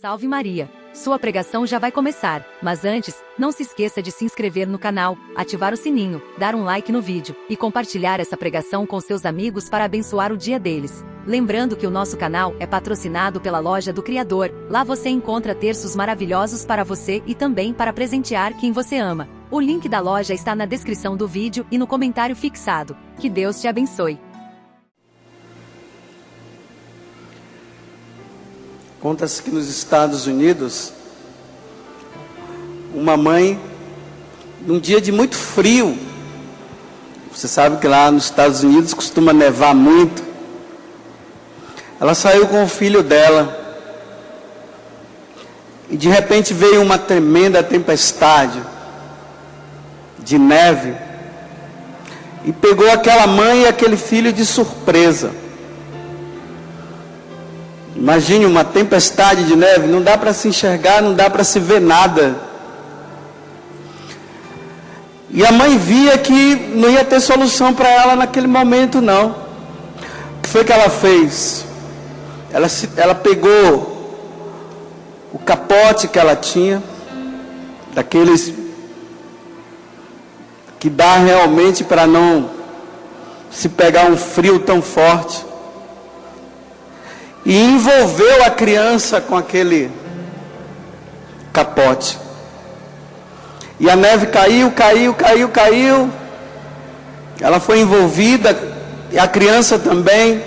Salve Maria! Sua pregação já vai começar, mas antes, não se esqueça de se inscrever no canal, ativar o sininho, dar um like no vídeo e compartilhar essa pregação com seus amigos para abençoar o dia deles. Lembrando que o nosso canal é patrocinado pela Loja do Criador, lá você encontra terços maravilhosos para você e também para presentear quem você ama. O link da loja está na descrição do vídeo e no comentário fixado. Que Deus te abençoe! Conta-se que nos Estados Unidos, uma mãe, num dia de muito frio, você sabe que lá nos Estados Unidos costuma nevar muito, ela saiu com o filho dela, e de repente veio uma tremenda tempestade de neve, e pegou aquela mãe e aquele filho de surpresa. Imagine uma tempestade de neve, não dá para se enxergar, não dá para se ver nada. E a mãe via que não ia ter solução para ela naquele momento não. O que foi que ela fez? Ela pegou o capote que ela tinha, daqueles que dá realmente para não se pegar um frio tão forte, e envolveu a criança com aquele capote. E a neve caiu. Ela foi envolvida, e a criança também.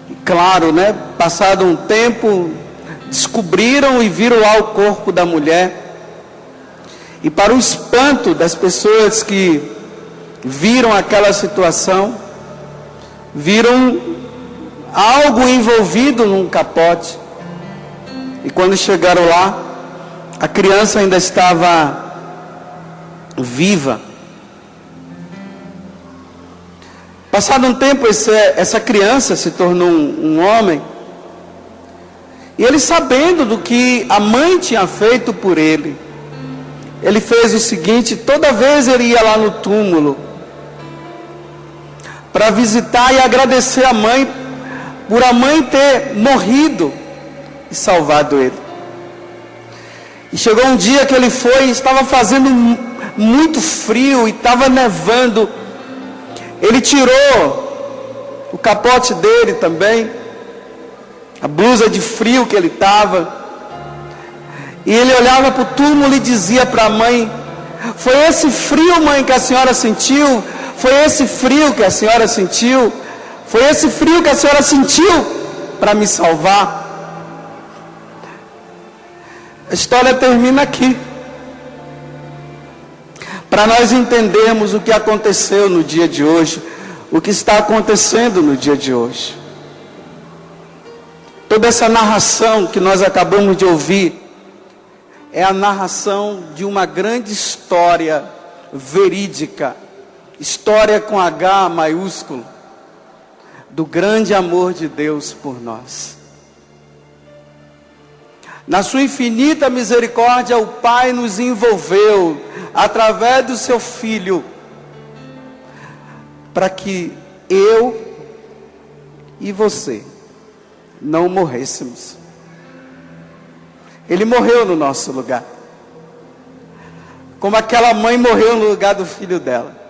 E claro, né? Passado um tempo, descobriram e viram lá o corpo da mulher. E para o espanto das pessoas que viram aquela situação, viram algo envolvido num capote. E quando chegaram lá, a criança ainda estava viva. Passado um tempo, essa criança se tornou um homem. E ele, sabendo do que a mãe tinha feito por ele, ele fez o seguinte: toda vez ele ia lá no túmulo para visitar e agradecer a mãe, por a mãe ter morrido e salvado ele. E chegou um dia que ele foi, estava fazendo muito frio e estava nevando. Ele tirou o capote dele também, a blusa de frio que ele estava, e ele olhava para o túmulo e dizia para a mãe: foi esse frio, mãe, que a senhora sentiu? Foi esse frio que a senhora sentiu? Foi esse frio que a senhora sentiu para me salvar? A história termina aqui, para nós entendermos o que aconteceu no dia de hoje, o que está acontecendo no dia de hoje. Toda essa narração que nós acabamos de ouvir é a narração de uma grande história verídica, história com H maiúsculo, do grande amor de Deus por nós. Na sua infinita misericórdia, o Pai nos envolveu através do seu Filho, para que eu e você não morrêssemos. Ele morreu no nosso lugar, como aquela mãe morreu no lugar do filho dela.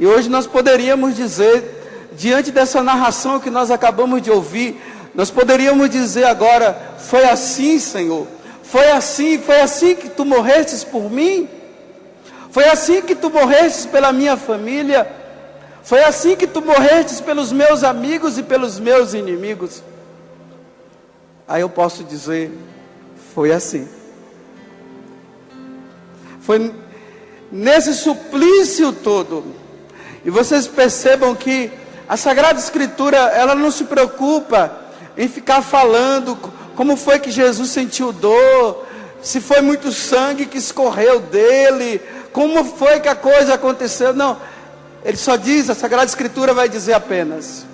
E hoje nós poderíamos dizer, diante dessa narração que nós acabamos de ouvir, nós poderíamos dizer agora: foi assim, Senhor, foi assim que tu morrestes por mim, foi assim que tu morrestes pela minha família, foi assim que tu morrestes pelos meus amigos e pelos meus inimigos. Aí eu posso dizer: foi assim, foi nesse suplício todo. E vocês percebam que a Sagrada Escritura, ela não se preocupa em ficar falando como foi que Jesus sentiu dor, se foi muito sangue que escorreu dele, como foi que a coisa aconteceu. Não, ele só diz, a Sagrada Escritura vai dizer apenas: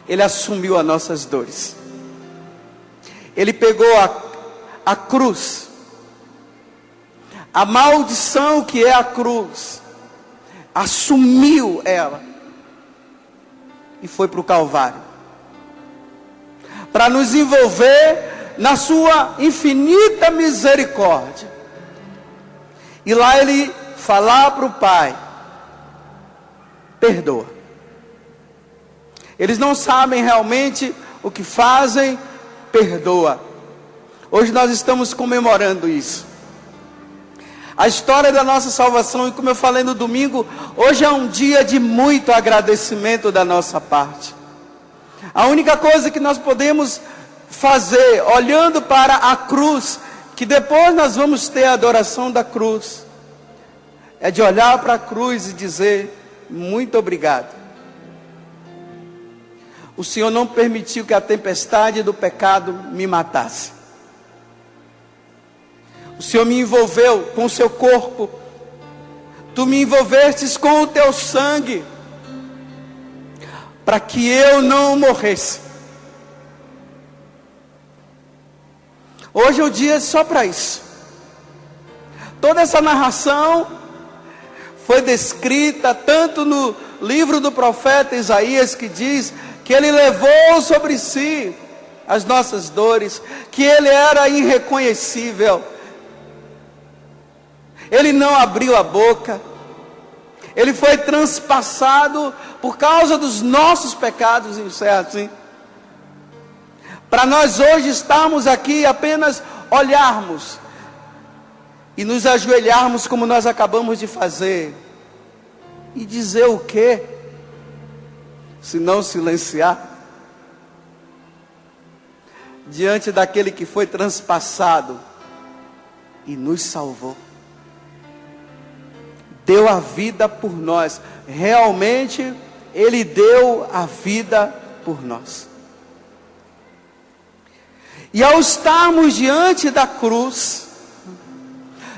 ele assumiu as nossas dores. Ele pegou a cruz, a maldição que é a cruz, assumiu ela, e foi para o Calvário, para nos envolver na sua infinita misericórdia. E lá ele falar para o Pai: perdoa. Eles não sabem realmente o que fazem, perdoa. Hoje nós estamos comemorando isso. A história da nossa salvação, e como eu falei no domingo, hoje é um dia de muito agradecimento da nossa parte. A única coisa que nós podemos fazer, olhando para a cruz, que depois nós vamos ter a adoração da cruz, é de olhar para a cruz e dizer: muito obrigado. O Senhor não permitiu que a tempestade do pecado me matasse. O Senhor me envolveu com o seu corpo. Tu me envolvestes com o teu sangue, para que eu não morresse. Hoje é o dia só para isso. Toda essa narração foi descrita tanto no livro do profeta Isaías, que diz que ele levou sobre si as nossas dores, que ele era irreconhecível, ele não abriu a boca, ele foi transpassado por causa dos nossos pecados, certo? Sim? Para nós hoje estarmos aqui apenas olharmos e nos ajoelharmos como nós acabamos de fazer, e dizer o quê? Se não silenciar diante daquele que foi transpassado e nos salvou, deu a vida por nós. Realmente ele deu a vida por nós. E ao estarmos diante da cruz,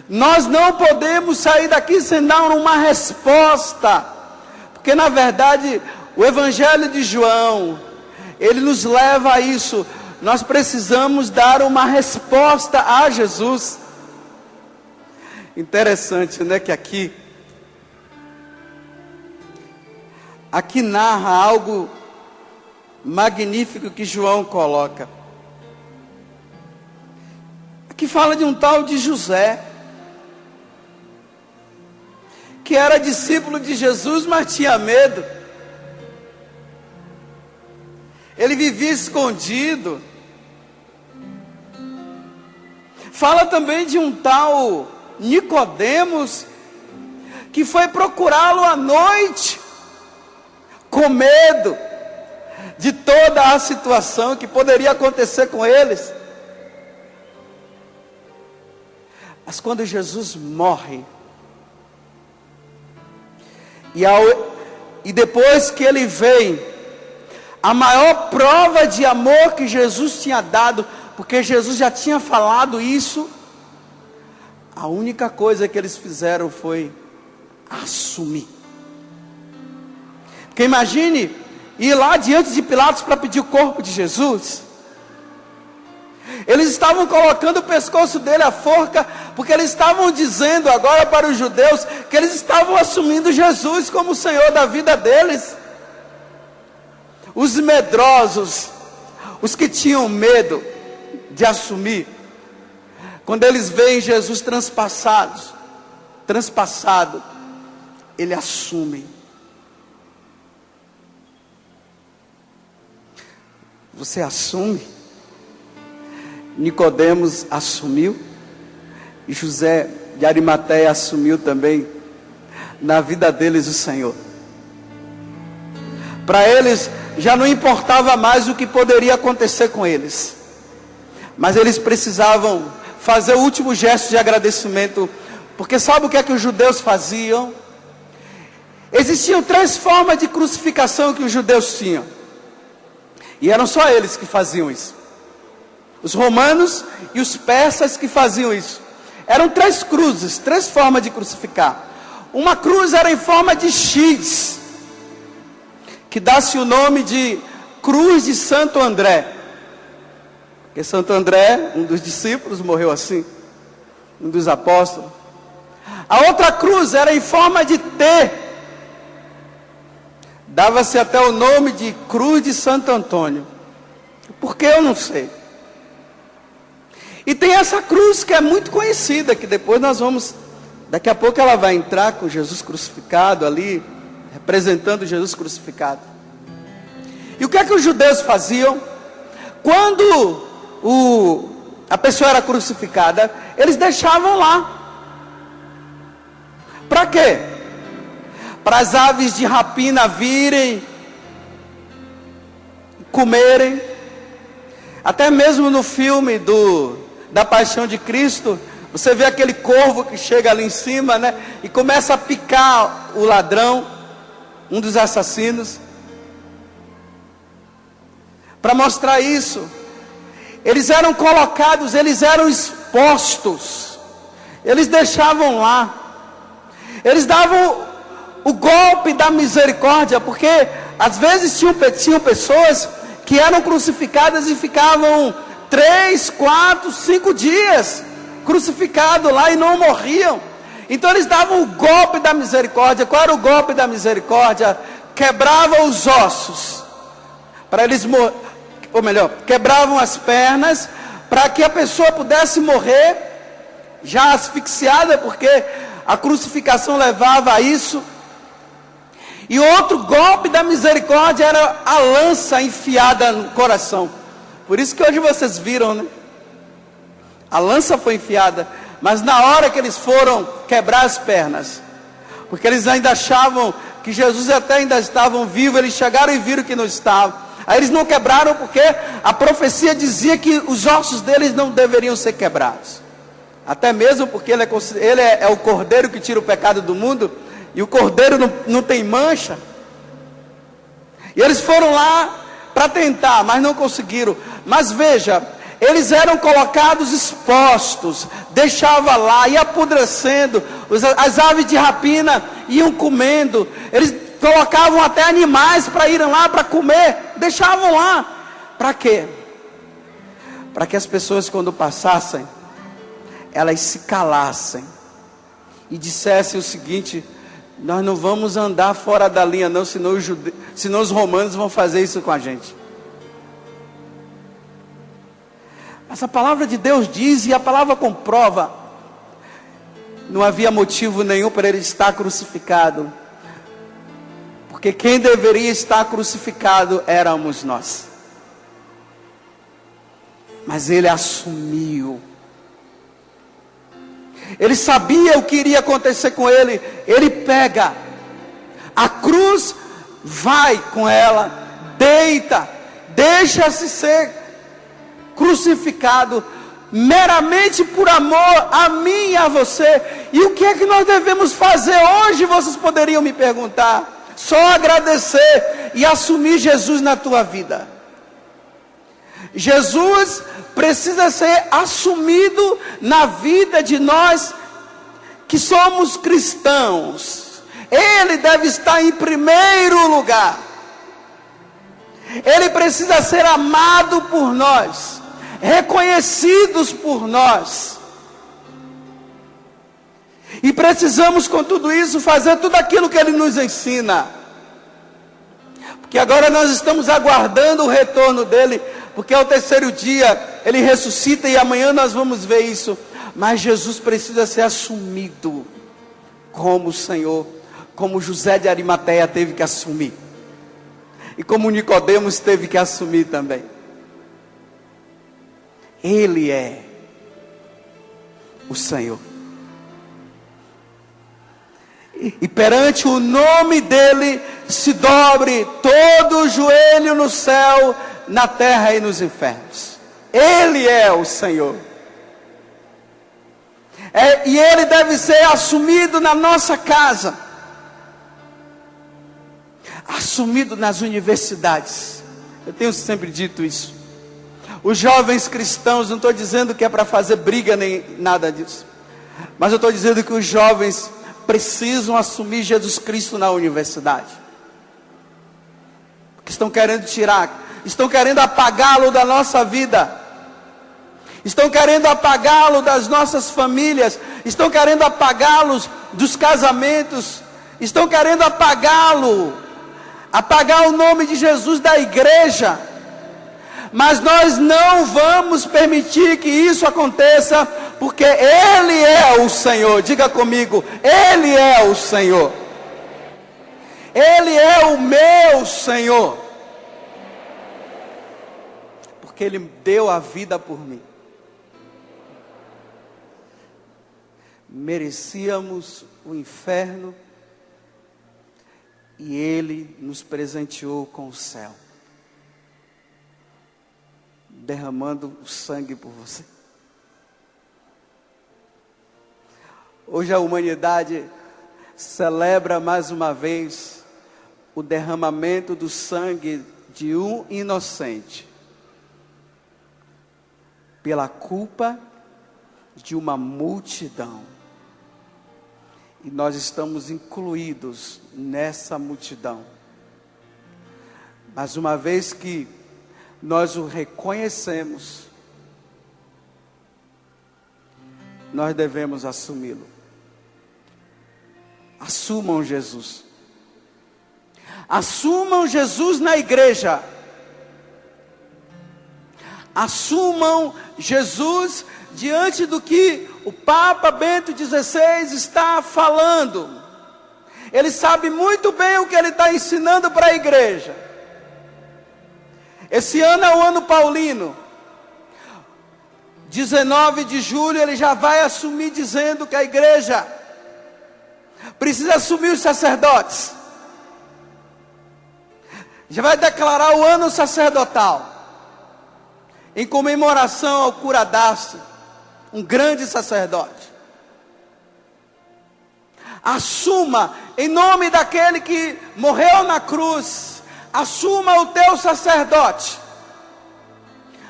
nós não podemos sair daqui sem dar uma resposta, porque na verdade o Evangelho de João, ele nos leva a isso. Nós precisamos dar uma resposta a Jesus. Interessante, né, que aqui narra algo magnífico que João coloca. Aqui fala de um tal de José, que era discípulo de Jesus, mas tinha medo. Ele vivia escondido. Fala também de um tal Nicodemos, que foi procurá-lo à noite, com medo de toda a situação que poderia acontecer com eles. Mas quando Jesus morre, e depois que ele vem, a maior prova de amor que Jesus tinha dado, porque Jesus já tinha falado isso, a única coisa que eles fizeram foi assumir. Porque imagine ir lá diante de Pilatos para pedir o corpo de Jesus. Eles estavam colocando o pescoço dele à forca, porque eles estavam dizendo agora para os judeus que eles estavam assumindo Jesus como o Senhor da vida deles. Os medrosos, os que tinham medo de assumir, quando eles veem Jesus transpassado, ele assume. Você assume? Nicodemos assumiu, e José de Arimateia assumiu também na vida deles o Senhor. Para eles já não importava mais o que poderia acontecer com eles, mas eles precisavam fazer o último gesto de agradecimento, porque sabe o que é que os judeus faziam? Existiam 3 formas de crucificação que os judeus tinham, e eram só eles que faziam isso. Os romanos e os persas que faziam isso. Eram 3 cruzes, 3 formas de crucificar. Uma cruz era em forma de X, que dá-se o nome de Cruz de Santo André, porque Santo André, um dos discípulos, morreu assim, um dos apóstolos. A outra cruz era em forma de T, Dava-se até o nome de Cruz de Santo Antônio. Por que eu não sei? E tem essa cruz que é muito conhecida, que depois nós vamos, daqui a pouco ela vai entrar com Jesus crucificado ali, representando Jesus crucificado. E o que é que os judeus faziam? Quando a pessoa era crucificada, eles deixavam lá. Para quê? Para as aves de rapina virem, comerem. Até mesmo no filme da Paixão de Cristo, você vê aquele corvo que chega ali em cima, né? E começa a picar o ladrão, um dos assassinos. Para mostrar isso, eles eram colocados, eles eram expostos, eles deixavam lá, eles davam o golpe da misericórdia, porque às vezes tinham pessoas que eram crucificadas e ficavam 3, 4, 5 dias crucificados lá e não morriam. Então eles davam o golpe da misericórdia. Qual era o golpe da misericórdia? Quebravam os ossos para eles ou melhor, quebravam as pernas para que a pessoa pudesse morrer já asfixiada, porque a crucificação levava a isso. E outro golpe da misericórdia era a lança enfiada no coração. Por isso que hoje vocês viram, né? A lança foi enfiada, mas na hora que eles foram quebrar as pernas, porque eles ainda achavam que Jesus até ainda estavam vivos, eles chegaram e viram que não estavam. Aí eles não quebraram porque a profecia dizia que os ossos deles não deveriam ser quebrados. Até mesmo porque ele é o cordeiro que tira o pecado do mundo, e o cordeiro não tem mancha. E eles foram lá para tentar, mas não conseguiram. Mas veja, eles eram colocados expostos, deixava lá, ia apodrecendo, as aves de rapina iam comendo, eles colocavam até animais para irem lá para comer, deixavam lá. Para quê? Para que as pessoas, quando passassem, elas se calassem e dissessem o seguinte: nós não vamos andar fora da linha não, senão os romanos vão fazer isso com a gente. Mas a palavra de Deus diz, e a palavra comprova, não havia motivo nenhum para ele estar crucificado, porque quem deveria estar crucificado éramos nós. Mas ele assumiu. Ele sabia o que iria acontecer com ele. Ele pega a cruz, vai com ela, deita, deixa-se ser crucificado, meramente por amor a mim e a você. E o que é que nós devemos fazer hoje? Vocês poderiam me perguntar. Só agradecer e assumir Jesus na tua vida. Jesus precisa ser assumido na vida de nós que somos cristãos. Ele deve estar em primeiro lugar. Ele precisa ser amado por nós, reconhecidos por nós. E precisamos, com tudo isso, fazer tudo aquilo que Ele nos ensina. Porque agora nós estamos aguardando o retorno dEle, porque ao terceiro dia Ele ressuscita e amanhã nós vamos ver isso. Mas Jesus precisa ser assumido como o Senhor, como José de Arimateia teve que assumir, e como Nicodemos teve que assumir também. Ele é o Senhor. E perante o nome dele se dobre todo o joelho no céu, na terra e nos infernos. Ele é o Senhor. E ele deve ser assumido na nossa casa, assumido nas universidades. Eu tenho sempre dito isso. Os jovens cristãos, não estou dizendo que é para fazer briga nem nada disso, mas eu estou dizendo que os jovens precisam assumir Jesus Cristo na universidade, porque estão querendo estão querendo apagá-lo da nossa vida, estão querendo apagá-lo das nossas famílias, estão querendo apagá-los dos casamentos, estão querendo apagá-lo apagar o nome de Jesus da igreja. Mas nós não vamos permitir que isso aconteça, porque Ele é o Senhor. Diga comigo, Ele é o Senhor. Ele é o meu Senhor. Porque Ele deu a vida por mim. Merecíamos o inferno e Ele nos presenteou com o céu, derramando o sangue por você. Hoje a humanidade celebra mais uma vez o derramamento do sangue de um inocente, pela culpa de uma multidão. E nós estamos incluídos nessa multidão. Mas uma vez que nós o reconhecemos, nós devemos assumi-lo. Assumam Jesus. Assumam Jesus na igreja. Assumam Jesus diante do que o Papa Bento XVI está falando. Ele sabe muito bem o que ele está ensinando para a igreja. Esse ano é o ano paulino. 19 de julho ele já vai assumir dizendo que a igreja precisa assumir os sacerdotes. Já vai declarar o ano sacerdotal, em comemoração ao Curadácio, um grande sacerdote. Assuma, em nome daquele que morreu na cruz, assuma o teu sacerdote,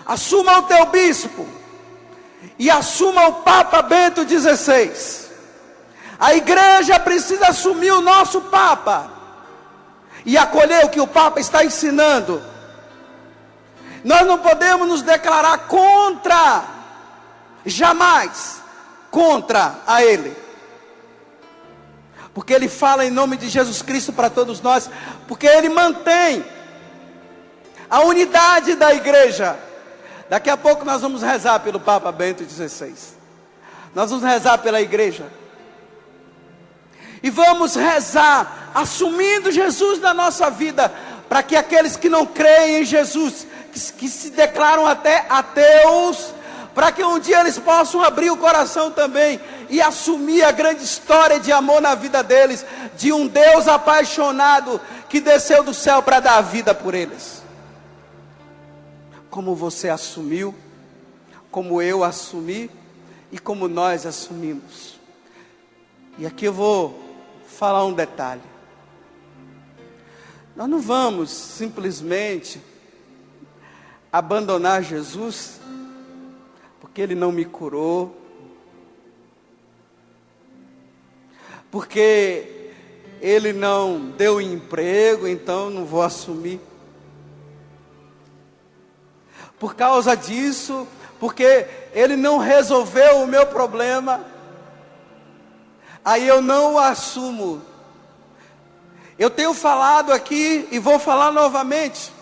assuma o teu bispo, e assuma o Papa Bento XVI. A igreja precisa assumir o nosso Papa, e acolher o que o Papa está ensinando. Nós não podemos nos declarar contra, jamais contra a Ele, porque Ele fala em nome de Jesus Cristo para todos nós, porque Ele mantém a unidade da igreja. Daqui a pouco nós vamos rezar pelo Papa Bento XVI, nós vamos rezar pela igreja, e vamos rezar assumindo Jesus na nossa vida, para que aqueles que não creem em Jesus, que se declaram até ateus, para que um dia eles possam abrir o coração também e assumir a grande história de amor na vida deles, de um Deus apaixonado que desceu do céu para dar a vida por eles. Como você assumiu, como eu assumi e como nós assumimos. E aqui eu vou falar um detalhe. Nós não vamos simplesmente abandonar Jesus porque Ele não me curou, porque Ele não deu emprego, então não vou assumir. Por causa disso, porque Ele não resolveu o meu problema, aí eu não o assumo. Eu tenho falado aqui e vou falar novamente.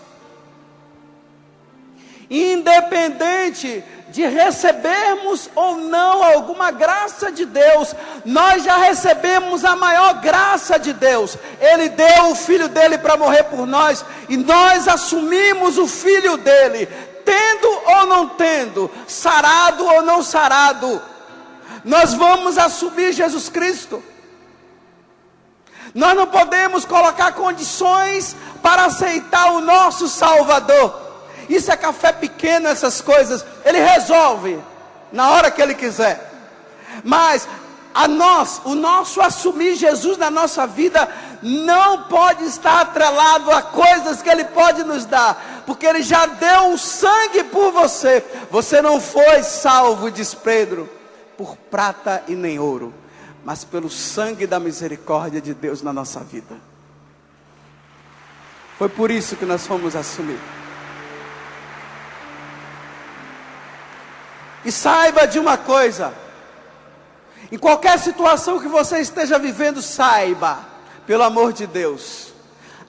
Independente de recebermos ou não alguma graça de Deus, nós já recebemos a maior graça de Deus. Ele deu o Filho dele para morrer por nós, e nós assumimos o Filho dele, tendo ou não tendo, sarado ou não sarado, nós vamos assumir Jesus Cristo. Nós não podemos colocar condições para aceitar o nosso Salvador. Isso é café pequeno, essas coisas. Ele resolve na hora que Ele quiser. Mas o nosso assumir Jesus na nossa vida não pode estar atrelado a coisas que Ele pode nos dar, porque Ele já deu o sangue por você. Você não foi salvo, diz Pedro, por prata e nem ouro, mas pelo sangue da misericórdia de Deus na nossa vida. Foi por isso que nós fomos assumir. E saiba de uma coisa: em qualquer situação que você esteja vivendo, saiba, pelo amor de Deus,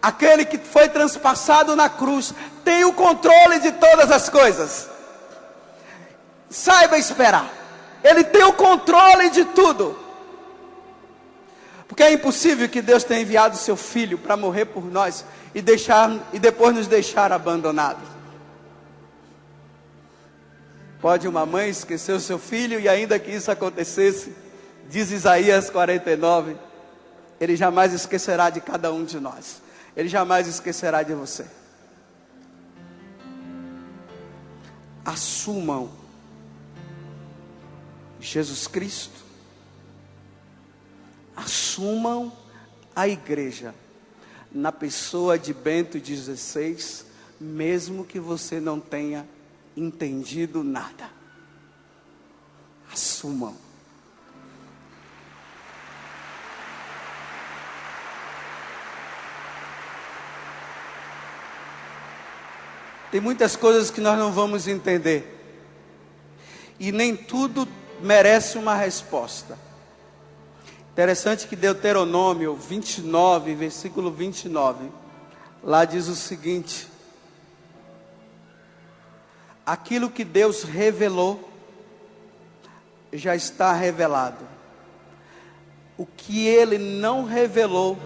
aquele que foi transpassado na cruz, tem o controle de todas as coisas. Saiba esperar. Ele tem o controle de tudo. Porque é impossível que Deus tenha enviado seu Filho para morrer por nós e depois nos deixar abandonados. Pode uma mãe esquecer o seu filho, e ainda que isso acontecesse, diz Isaías 49, Ele jamais esquecerá de cada um de nós. Ele jamais esquecerá de você. Assumam Jesus Cristo. Assumam a igreja na pessoa de Bento XVI, mesmo que você não tenha entendido nada. Assumam. Tem muitas coisas que nós não vamos entender, e nem tudo merece uma resposta. Interessante que Deuteronômio 29, versículo 29, lá diz o seguinte: aquilo que Deus revelou, já está revelado. O que Ele não revelou,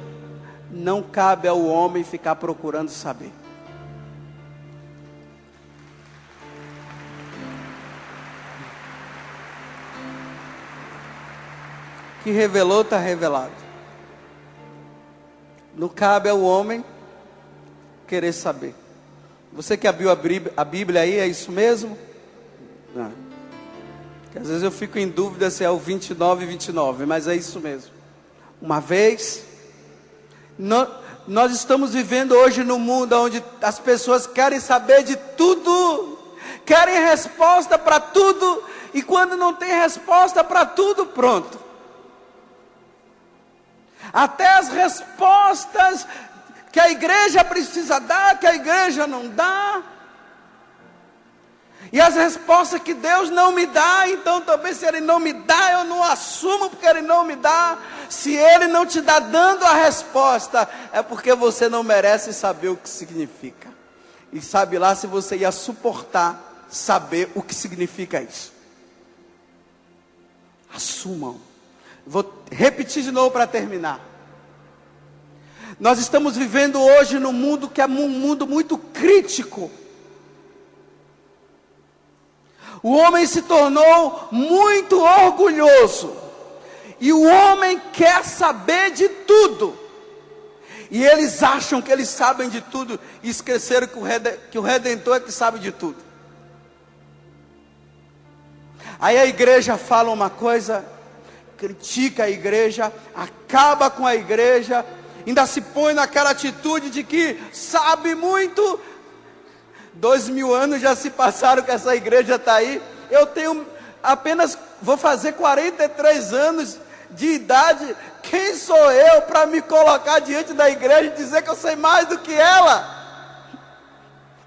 não cabe ao homem ficar procurando saber. O que revelou, está revelado. Não cabe ao homem querer saber. Você que abriu a Bíblia aí, é isso mesmo? Não. Porque às vezes eu fico em dúvida se é o 29 e 29, mas é isso mesmo. Uma vez, nós estamos vivendo hoje num mundo onde as pessoas querem saber de tudo, querem resposta para tudo, e quando não tem resposta para tudo, pronto. Até as respostas que a igreja precisa dar, que a igreja não dá. E as respostas que Deus não me dá, então também se Ele não me dá, eu não assumo porque Ele não me dá. Se Ele não te dá dando a resposta, é porque você não merece saber o que significa. E sabe lá se você ia suportar saber o que significa isso. Assumam. Vou repetir de novo para terminar. Nós estamos vivendo hoje num mundo que é um mundo muito crítico. O homem se tornou muito orgulhoso. E o homem quer saber de tudo. E eles acham que eles sabem de tudo. E esqueceram que o Redentor é que sabe de tudo. Aí a igreja fala uma coisa, critica a igreja, acaba com a igreja, ainda se põe naquela atitude de que sabe muito. 2000 anos já se passaram que essa igreja está aí. Eu tenho apenas, vou fazer 43 anos de idade. Quem sou eu para me colocar diante da igreja e dizer que eu sei mais do que ela?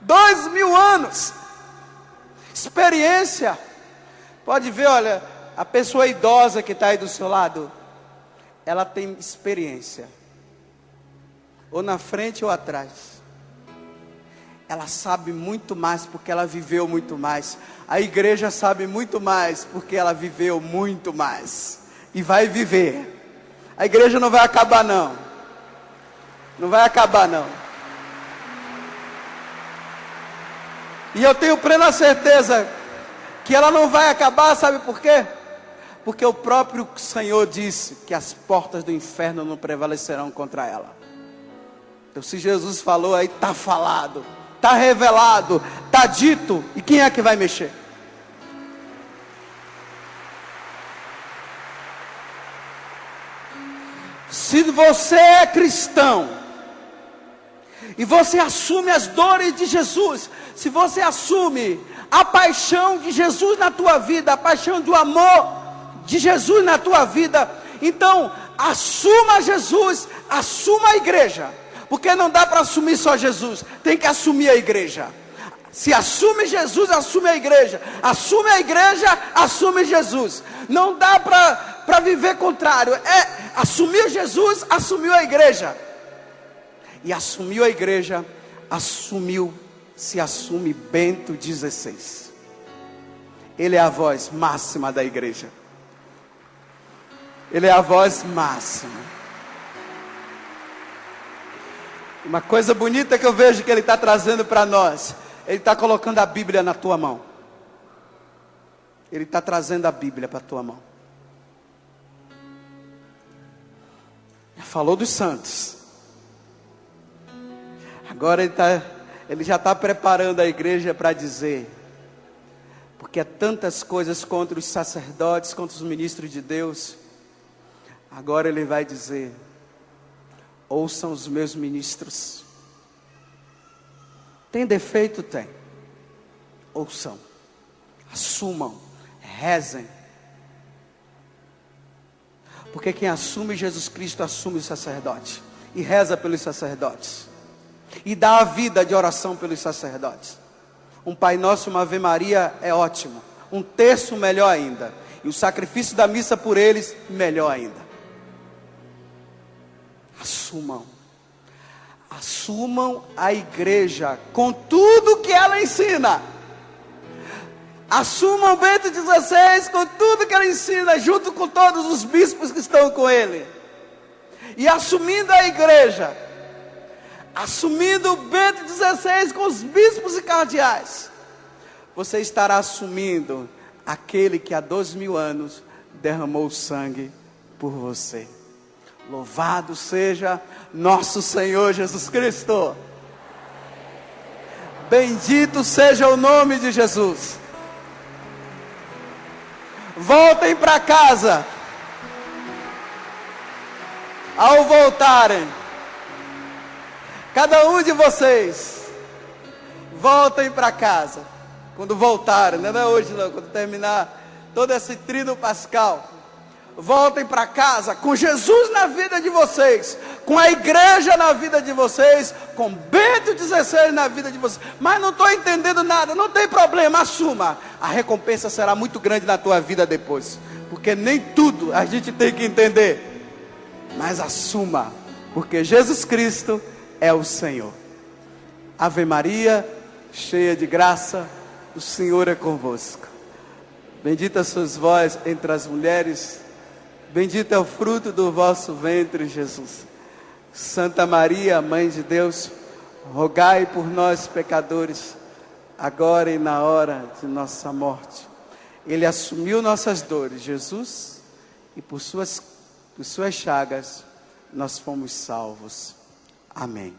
2000 anos, experiência. Pode ver, olha, a pessoa idosa que está aí do seu lado, ela tem experiência, ou na frente ou atrás. Ela sabe muito mais porque ela viveu muito mais. A igreja sabe muito mais porque ela viveu muito mais. E vai viver. A igreja não vai acabar não. Não vai acabar não. E eu tenho plena certeza que ela não vai acabar, sabe por quê? Porque o próprio Senhor disse que as portas do inferno não prevalecerão contra ela. Então se Jesus falou aí, está falado, está revelado, está dito. E quem é que vai mexer? Se você é cristão e você assume as dores de Jesus, se você assume a paixão de Jesus na tua vida, a paixão do amor de Jesus na tua vida, então assuma Jesus, assuma a igreja, porque não dá para assumir só Jesus, tem que assumir a igreja. Se assume Jesus, assume a igreja. Assume a igreja, assume Jesus. Não dá para viver contrário. É assumir Jesus, assumiu a igreja. e assumiu a igreja, se assume Bento XVI. Ele é a voz máxima da igreja. Ele é a voz máxima. Uma coisa bonita que eu vejo que ele está trazendo para nós, ele está colocando a Bíblia na tua mão. Ele está trazendo a Bíblia para a tua mão. Falou dos santos. Agora ele já está preparando a igreja para dizer, porque há tantas coisas contra os sacerdotes, contra os ministros de Deus. Agora ele vai dizer: ouçam os meus ministros. Tem defeito? Tem. Ouçam, assumam, rezem. Porque quem assume Jesus Cristo, assume o sacerdote. E reza pelos sacerdotes. E dá a vida de oração pelos sacerdotes. Um Pai Nosso, uma Ave Maria é ótimo. Um terço, melhor ainda. E o sacrifício da missa por eles, melhor ainda. Assumam. Assumam a igreja com tudo que ela ensina. Assumam Bento XVI com tudo que ela ensina, junto com todos os bispos que estão com ele. E assumindo a igreja, assumindo Bento XVI com os bispos e cardeais, você estará assumindo aquele que há 2000 anos derramou sangue por você. Louvado seja nosso Senhor Jesus Cristo. Bendito seja o nome de Jesus. Voltem para casa. Ao voltarem, cada um de vocês, voltem para casa. Quando voltarem, não é hoje não, quando terminar todo esse tríduo pascal, voltem para casa com Jesus na vida de vocês, com a igreja na vida de vocês, com Bento XVI na vida de vocês. Mas não estou entendendo nada, não tem problema, assuma. A recompensa será muito grande na tua vida depois, porque nem tudo a gente tem que entender. Mas assuma, porque Jesus Cristo é o Senhor. Ave Maria, cheia de graça, o Senhor é convosco. Bendita sois vós entre as mulheres, bendito é o fruto do vosso ventre, Jesus. Santa Maria, Mãe de Deus, rogai por nós pecadores, agora e na hora de nossa morte. Ele assumiu nossas dores, Jesus, e por suas chagas nós fomos salvos. Amém.